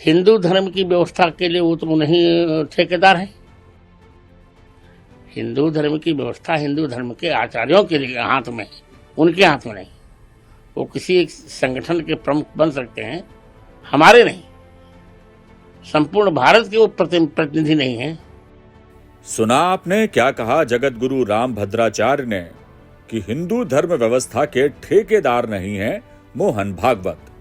हिंदू धर्म की व्यवस्था के लिए वो तो नहीं ठेकेदार है। हिंदू धर्म की व्यवस्था हिंदू धर्म के आचार्यों के हाथ में है, उनके हाथ में नहीं। वो किसी एक संगठन के प्रमुख बन सकते हैं, हमारे नहीं। संपूर्ण भारत के वो प्रतिनिधि नहीं है। सुना आपने क्या कहा जगत गुरु रामभद्राचार्य ने कि हिंदू धर्म व्यवस्था के ठेकेदार नहीं है मोहन भागवत।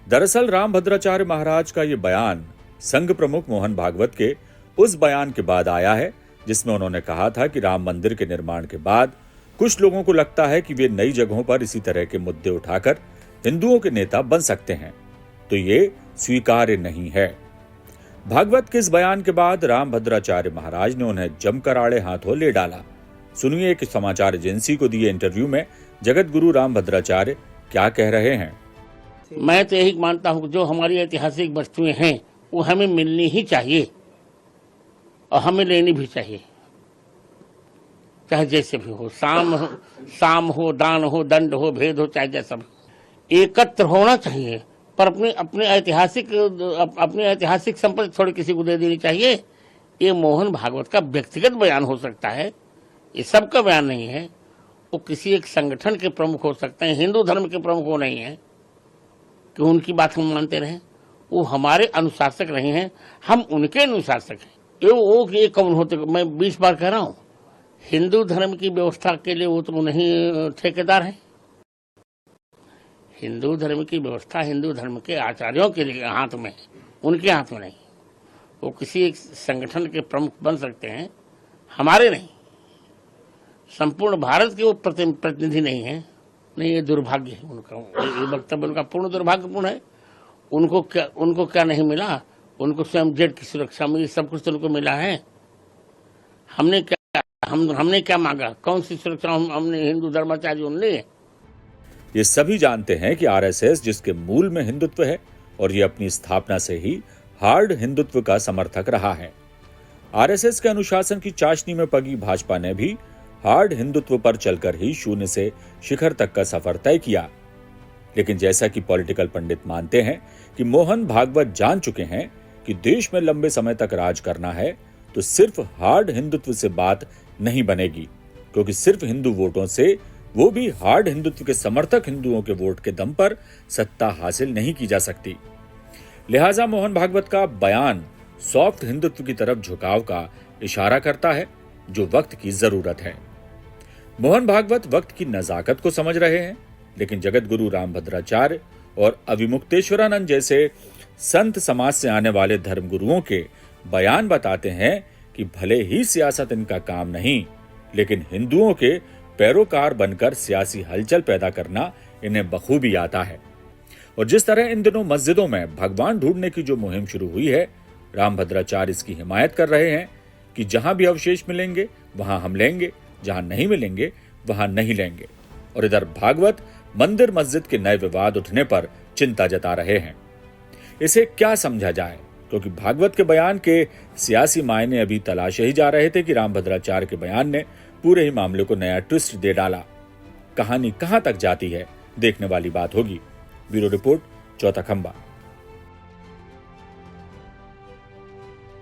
दरअसल रामभद्राचार्य महाराज का यह बयान संघ प्रमुख मोहन भागवत के उस बयान के बाद आया है जिसमें उन्होंने कहा था कि राम मंदिर के निर्माण के बाद कुछ लोगों को लगता है कि वे नई जगहों पर इसी तरह के मुद्दे उठाकर हिंदुओं के नेता बन सकते हैं, तो ये स्वीकार्य नहीं है। भागवत के इस बयान के बाद रामभद्राचार्य महाराज ने उन्हें जमकर आड़े हाथों ले डाला। सुनिए एक समाचार एजेंसी को दिए इंटरव्यू में जगत गुरु रामभद्राचार्य क्या कह रहे हैं। मैं तो यही मानता हूं कि जो हमारी ऐतिहासिक वस्तुएं हैं वो हमें मिलनी ही चाहिए और हमें लेनी भी चाहिए, चाहे जैसे भी हो। साम हो, दान हो, दंड हो, भेद हो, चाहे जैसा भी एकत्र होना चाहिए, पर अपने ऐतिहासिक संपत्ति थोड़ी किसी को दे देनी चाहिए। ये मोहन भागवत का व्यक्तिगत बयान हो सकता है, ये सबका बयान नहीं है। वो किसी एक संगठन के प्रमुख हो सकते हैं, हिंदू धर्म के प्रमुख वो नहीं है कि उनकी बात हम मानते रहें। वो हमारे अनुशासक रहे हैं, हम उनके अनुशासक हैं। ये कौन होते, मैं 20 बार कह रहा हूं, हिंदू धर्म की व्यवस्था के लिए वो तो नहीं ठेकेदार है। हिंदू धर्म की व्यवस्था हिंदू धर्म के आचार्यों के हाथ में है, उनके हाथ में नहीं। वो किसी एक संगठन के प्रमुख बन सकते हैं, हमारे नहीं। संपूर्ण भारत के वो प्रतिनिधि नहीं है। नहीं, ये दुर्भाग्य है उनका, ये वक्तव्य उनका पूर्ण दुर्भाग्यपूर्ण है। उनको क्या नहीं मिला? उनको स्वयं जेड की सुरक्षा मिली, सब कुछ तो उनको मिला है। हमने क्या मांगा? कौन सी सुरक्षा हमने हिंदू धर्माचार्यों ने ली? ये सभी जानते हैं कि आरएसएस जिसके मूल में हिंदुत्व है और ये अपनी स्थापना से ही हार्ड हिंदुत्व का समर्थक रहा है। आरएसएस के अनुशासन की चाशनी में पगी भाजपा ने भी हार्ड हिंदुत्व पर चलकर ही शून्य से शिखर तक का सफर तय किया। लेकिन जैसा कि पॉलिटिकल पंडित मानते हैं कि मोहन भागवत जान चुके हैं कि देश में लंबे समय तक राज करना है तो सिर्फ हार्ड हिंदुत्व से बात नहीं बनेगी, क्योंकि सिर्फ हिंदू वोटों से, वो भी हार्ड हिंदुत्व के समर्थक हिंदुओं के वोट के दम पर सत्ता हासिल नहीं की जा सकती। लिहाजा मोहन भागवत का बयान सॉफ्ट हिंदुत्व की तरफ झुकाव का इशारा करता है, जो वक्त की जरूरत है। मोहन भागवत वक्त की नजाकत को समझ रहे हैं, लेकिन जगत गुरु रामभद्राचार्य और अविमुक्तेश्वरानंद जैसे संत समाज से आने वाले धर्मगुरुओं के बयान बताते हैं कि भले ही सियासत इनका काम नहीं, लेकिन हिंदुओं के पैरोकार बनकर सियासी हलचल पैदा करना इन्हें बखूबी आता है। और जिस तरह इन दिनों मस्जिदों में भगवान ढूंढने की जो मुहिम शुरू हुई है, रामभद्राचार्य इसकी हिमायत कर रहे हैं कि जहां भी अवशेष मिलेंगे वहां हम लेंगे, जहां नहीं मिलेंगे वहां नहीं लेंगे। और इधर भागवत मंदिर मस्जिद के नए विवाद उठने पर चिंता जता रहे हैं। इसे क्या समझा जाए, क्योंकि भागवत के बयान के सियासी मायने अभी तलाशे ही जा रहे थे कि रामभद्राचार्य के बयान ने पूरे ही मामले को नया ट्विस्ट दे डाला। कहानी कहां तक जाती है, देखने वाली बात होगी। ब्यूरो रिपोर्ट, चौथा खंबा।